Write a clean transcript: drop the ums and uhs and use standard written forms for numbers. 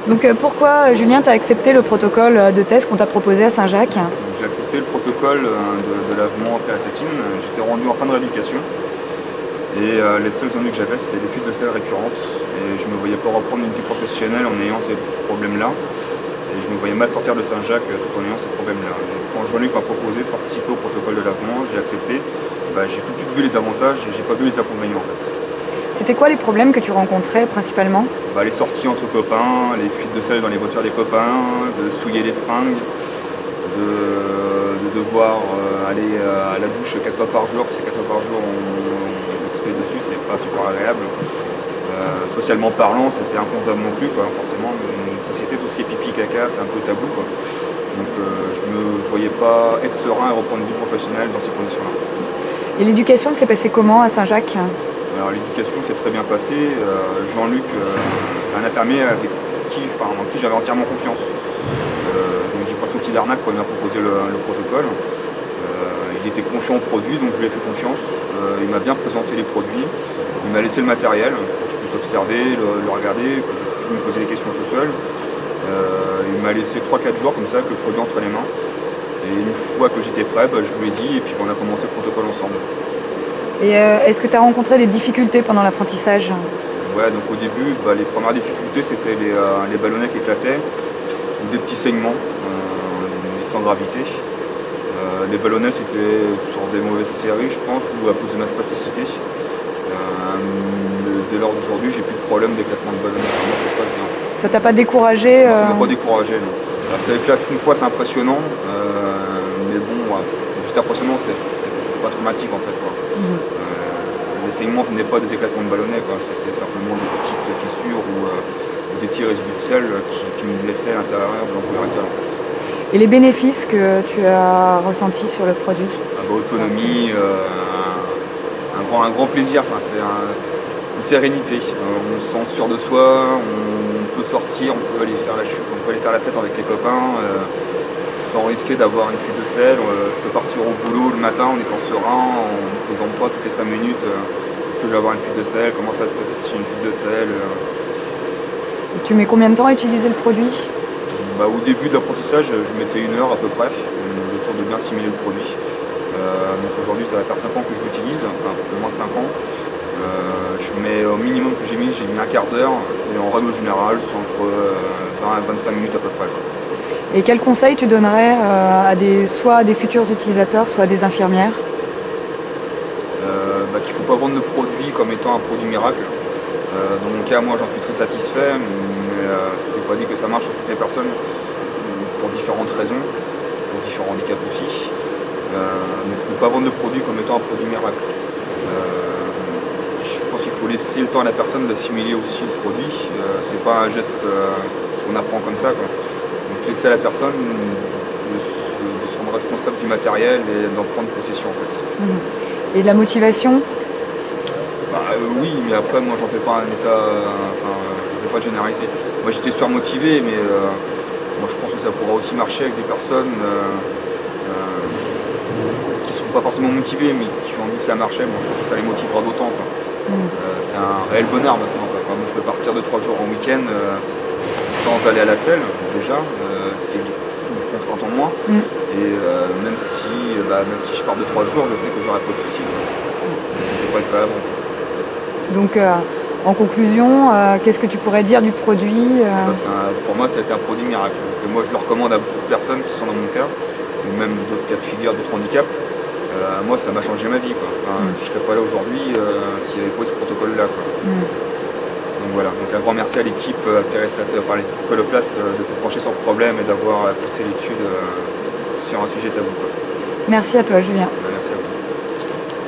Donc pourquoi, Julien, tu as accepté le protocole de test qu'on t'a proposé à Saint-Jacques? J'ai accepté le protocole de lavement péracétine. J'étais rendu en fin de rééducation et les seuls ennuis que j'avais, c'était des fuites de sel récurrentes, et je ne me voyais pas reprendre une vie professionnelle en ayant ces problèmes-là, et je me voyais mal sortir de Saint-Jacques tout en ayant ces problèmes-là. Quand Jean-Luc m'a proposé de participer au protocole de lavement, j'ai accepté. J'ai tout de suite vu les avantages et j'ai pas vu les inconvénients en fait. C'était quoi les problèmes que tu rencontrais principalement? Les sorties entre copains, les fuites de sel dans les voitures des copains, de souiller les fringues, de devoir aller à la douche 4 fois par jour, parce que 4 fois par jour on se fait dessus, c'est pas super agréable. Socialement parlant, c'était incontable non plus, quoi. Forcément, une société, tout ce qui est pipi, caca, c'est un peu tabou, quoi. Donc je me voyais pas être serein et reprendre une vie professionnelle dans ces conditions-là. Et l'éducation s'est passée comment à Saint-Jacques? Alors l'éducation s'est très bien passée. Jean-Luc, c'est un infirmier en qui j'avais entièrement confiance. Donc j'ai pas senti d'arnaque quand il m'a proposé le protocole. Il était confiant au produit, donc je lui ai fait confiance. Il m'a bien présenté les produits. Il m'a laissé le matériel pour que je puisse observer, le regarder, que je puisse me poser des questions tout seul. Il m'a laissé 3-4 jours comme ça avec le produit entre les mains. Et une fois que j'étais prêt, je lui ai dit et puis on a commencé le protocole ensemble. Et est-ce que tu as rencontré des difficultés pendant l'apprentissage? Ouais, donc au début, les premières difficultés, c'était les ballonnets qui éclataient, ou des petits saignements, mais sans gravité. Les ballonnets, c'était sur des mauvaises séries, je pense, ou à cause de ma spasticité. Dès lors d'aujourd'hui, j'ai plus de problème d'éclatement de ballonnets. Pour moi, ça se passe bien. Ça t'a pas découragé? Non, ça m'a pas découragé, non. Ça éclate une fois, c'est impressionnant, mais bon, ouais, c'est juste impressionnant, c'est pas traumatique en fait, quoi. Les saignements venaient pas des éclatements de ballonnets, quoi. C'était simplement des petites fissures ou des petits résidus de sel qui me laissaient à l'intérieur de l'ampoule rectale, en fait. Et les bénéfices que tu as ressentis sur le produit? Autonomie, un grand plaisir, c'est une sérénité. On se sent sûr de soi, on peut sortir, on peut aller faire la fête avec les copains sans risquer d'avoir une fuite de sel. Je peux partir au boulot le matin en étant serein, en ne posant pas toutes les 5 minutes. Est-ce que je vais avoir une fuite de sel? Comment ça se passe si j'ai une fuite de sel? Tu mets combien de temps à utiliser le produit? Au début de l'apprentissage, je mettais 1 heure à peu près, le temps de bien assimiler le produit. Donc aujourd'hui, ça va faire 5 ans que je l'utilise, enfin un peu moins de 5 ans. Je mets au minimum que j'ai mis 1/4 d'heure, et en règle générale, c'est entre 20 et 25 minutes à peu près, quoi. Et quel conseil tu donnerais soit à des futurs utilisateurs, soit à des infirmières? Qu'il ne faut pas vendre le produit comme étant un produit miracle. Dans mon cas, moi j'en suis très satisfait, mais c'est pas dit que ça marche sur toutes les personnes, pour différentes raisons, pour différents handicaps aussi. Ne pas vendre le produit comme étant un produit miracle. Je pense qu'il faut laisser le temps à la personne d'assimiler aussi le produit. C'est pas un geste qu'on apprend comme ça, quoi. Donc laisser à la personne de se rendre responsable du matériel et d'en prendre possession en fait. Et de la motivation? Oui, mais après moi j'en fais pas un état, j'en fais pas de généralité. Moi j'étais surmotivé, mais moi je pense que ça pourra aussi marcher avec des personnes qui sont pas forcément motivées, mais qui ont vu que ça marchait. Moi je pense que ça les motivera d'autant, quoi. C'est un réel bonheur maintenant, quoi. Moi je peux partir 2-3 jours en week-end sans aller à la selle déjà, ce qui est une contrainte en moins. Et même si je pars 2-3 jours, je sais que j'aurai pas de soucis, parce que je ne peux pas être pas avant. Donc en conclusion, qu'est-ce que tu pourrais dire du produit? Pour moi, ça a été un produit miracle. Et moi, je le recommande à beaucoup de personnes qui sont dans mon cas, ou même d'autres cas de figure, d'autres handicaps. Moi, ça m'a changé ma vie, quoi. Je ne serais pas là aujourd'hui s'il n'y avait pas eu ce protocole-là, quoi. Donc voilà, donc un grand merci à l'équipe par les coloplastes de s'être penchée sur le problème et d'avoir poussé l'étude sur un sujet tabou, quoi. Merci à toi, Julien. Merci à vous.